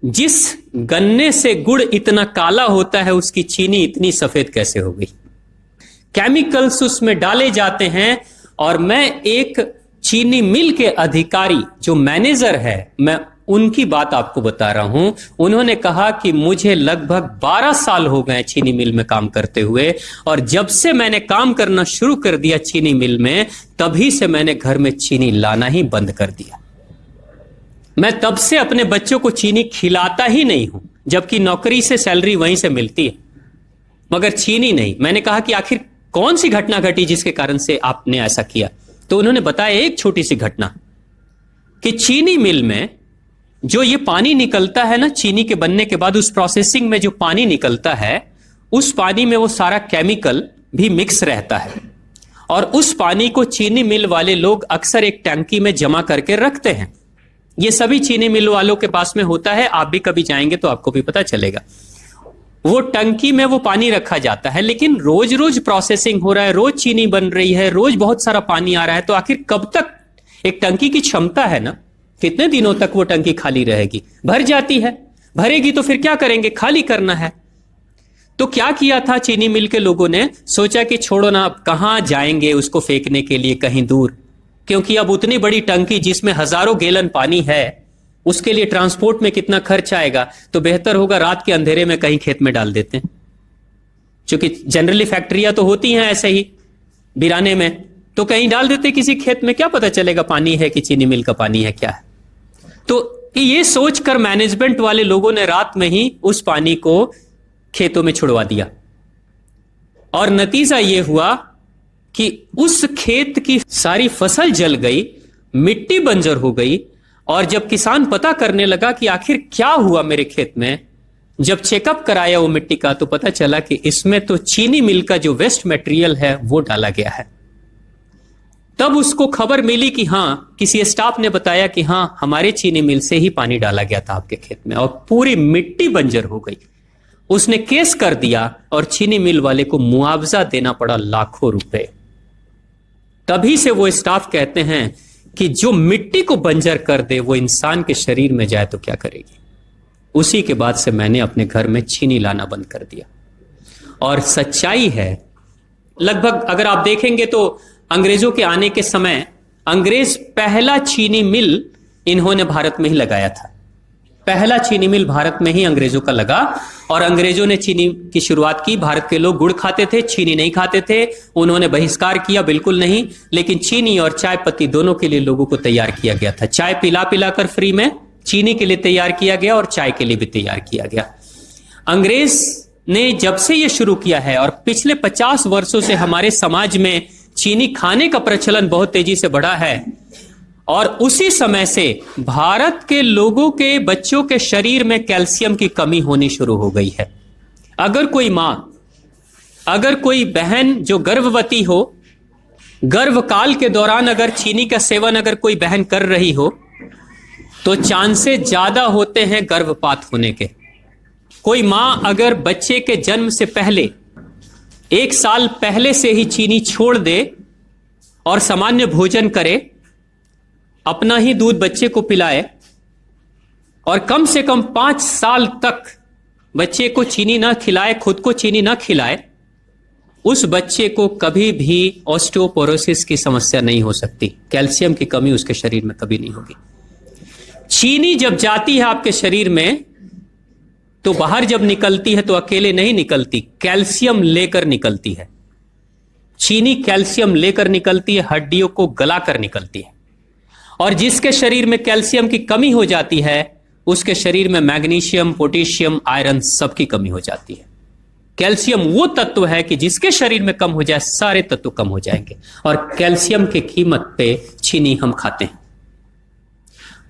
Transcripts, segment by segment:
जिस गन्ने से गुड़ इतना काला होता है उसकी चीनी इतनी सफेद कैसे हो गई। केमिकल्स उसमें डाले जाते हैं। और मैं एक चीनी मिल के अधिकारी जो मैनेजर है, मैं उनकी बात आपको बता रहा हूं। उन्होंने कहा कि मुझे लगभग 12 साल हो गए चीनी मिल में काम करते हुए, और जब से मैंने काम करना शुरू कर दिया चीनी मिल में, तभी से मैंने घर में चीनी लाना ही बंद कर दिया। मैं तब से अपने बच्चों को चीनी खिलाता ही नहीं हूं, जबकि नौकरी से सैलरी वहीं से मिलती है, मगर चीनी नहीं। मैंने कहा कि आखिर कौन सी घटना घटी जिसके कारण से आपने ऐसा किया। तो उन्होंने बताया एक छोटी सी घटना कि चीनी मिल में जो ये पानी निकलता है ना, चीनी के बनने के बाद उस प्रोसेसिंग में जो पानी निकलता है, उस पानी में वो सारा केमिकल भी मिक्स रहता है, और उस पानी को चीनी मिल वाले लोग अक्सर एक टंकी में जमा करके रखते हैं। ये सभी चीनी मिल वालों के पास में होता है, आप भी कभी जाएंगे तो आपको भी पता चलेगा। वो टंकी में वो पानी रखा जाता है, लेकिन रोज रोज प्रोसेसिंग हो रहा है, रोज चीनी बन रही है, रोज बहुत सारा पानी आ रहा है, तो आखिर कब तक एक टंकी की क्षमता है ना, कितने दिनों तक वो टंकी खाली रहेगी। भर जाती है, भरेगी तो फिर क्या करेंगे, खाली करना है। तो क्या किया था चीनी मिल के लोगों ने, सोचा कि छोड़ो ना, अब कहां जाएंगे उसको फेंकने के लिए कहीं दूर, क्योंकि अब उतनी बड़ी टंकी जिसमें हजारों गैलन पानी है, उसके लिए ट्रांसपोर्ट में कितना खर्च आएगा, तो बेहतर होगा रात के अंधेरे में कहीं खेत में डाल देते हैं। क्योंकि जनरली फैक्ट्रियां तो होती हैं ऐसे ही बिराने में, तो कहीं डाल देते किसी खेत में, क्या पता चलेगा पानी है कि चीनी मिल का पानी है क्या है। तो ये सोचकर मैनेजमेंट वाले लोगों ने रात में ही उस पानी को खेतों में छुड़वा दिया, और नतीजा यह हुआ कि उस खेत की सारी फसल जल गई, मिट्टी बंजर हो गई। और जब किसान पता करने लगा कि आखिर क्या हुआ मेरे खेत में, जब चेकअप कराया वो मिट्टी का, तो पता चला कि इसमें तो चीनी मिल का जो वेस्ट मटेरियल है वो डाला गया है। तब उसको खबर मिली कि हां, किसी स्टाफ ने बताया कि हां, हमारे चीनी मिल से ही पानी डाला गया था आपके खेत में, और पूरी मिट्टी बंजर हो गई। उसने केस कर दिया और चीनी मिल वाले को मुआवजा देना पड़ा लाखों रुपए। तभी से वो स्टाफ कहते हैं कि जो मिट्टी को बंजर कर दे वो इंसान के शरीर में जाए तो क्या करेगी। उसी के बाद से मैंने अपने घर में चीनी लाना बंद कर दिया। और सच्चाई है, लगभग अगर आप देखेंगे तो अंग्रेजों के आने के समय अंग्रेज पहला चीनी मिल इन्होंने भारत में ही लगाया था। पहला चीनी मिल भारत में ही अंग्रेजों का लगा, और अंग्रेजों ने चीनी की शुरुआत की। भारत के लोग गुड़ खाते थे, चीनी नहीं खाते थे, उन्होंने बहिष्कार किया, बिल्कुल नहीं। लेकिन चीनी और चाय पत्ती दोनों के लिए लोगों को तैयार किया गया था। चाय पिला पिलाकर फ्री में, चीनी के लिए तैयार किया गया और चाय के लिए भी तैयार किया गया। अंग्रेज ने जब से यह शुरू किया है, और पिछले 50 वर्षों से हमारे समाज में चीनी खाने का प्रचलन बहुत तेजी से बढ़ा है, और उसी समय से भारत के लोगों के बच्चों के शरीर में कैल्शियम की कमी होनी शुरू हो गई है। अगर कोई मां, अगर कोई बहन जो गर्भवती हो, गर्भकाल के दौरान अगर चीनी का सेवन अगर कोई बहन कर रही हो, तो चांसेस ज्यादा होते हैं गर्भपात होने के। कोई मां अगर बच्चे के जन्म से पहले 1 साल पहले से ही चीनी छोड़ दे और सामान्य भोजन करे, अपना ही दूध बच्चे को पिलाए, और कम से कम 5 साल तक बच्चे को चीनी ना खिलाए, खुद को चीनी ना खिलाए, उस बच्चे को कभी भी ऑस्टियोपोरोसिस की समस्या नहीं हो सकती। कैल्शियम की कमी उसके शरीर में कभी नहीं होगी। चीनी जब जाती है आपके शरीर में, तो बाहर जब निकलती है तो अकेले नहीं निकलती, कैल्शियम लेकर निकलती है। चीनी कैल्शियम लेकर निकलती है, हड्डियों को गलाकर निकलती है। और जिसके शरीर में कैल्शियम की कमी हो जाती है, उसके शरीर में मैग्नीशियम, पोटेशियम, आयरन सबकी कमी हो जाती है। कैल्शियम वो तत्व है कि जिसके शरीर में कम हो जाए, सारे तत्व कम हो जाएंगे। और कैल्शियम की कीमत पे चीनी हम खाते हैं।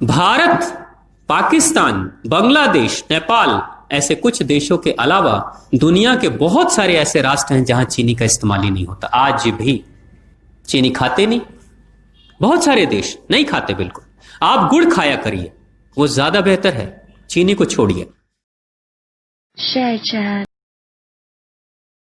भारत, पाकिस्तान, बांग्लादेश, नेपाल, ऐसे कुछ देशों के अलावा दुनिया के बहुत सारे ऐसे राष्ट्र हैं जहां चीनी का इस्तेमाल ही नहीं होता। आज भी चीनी खाते नहीं, बहुत सारे देश नहीं खाते बिल्कुल। आप गुड़ खाया करिए, वो ज्यादा बेहतर है, चीनी को छोड़िए।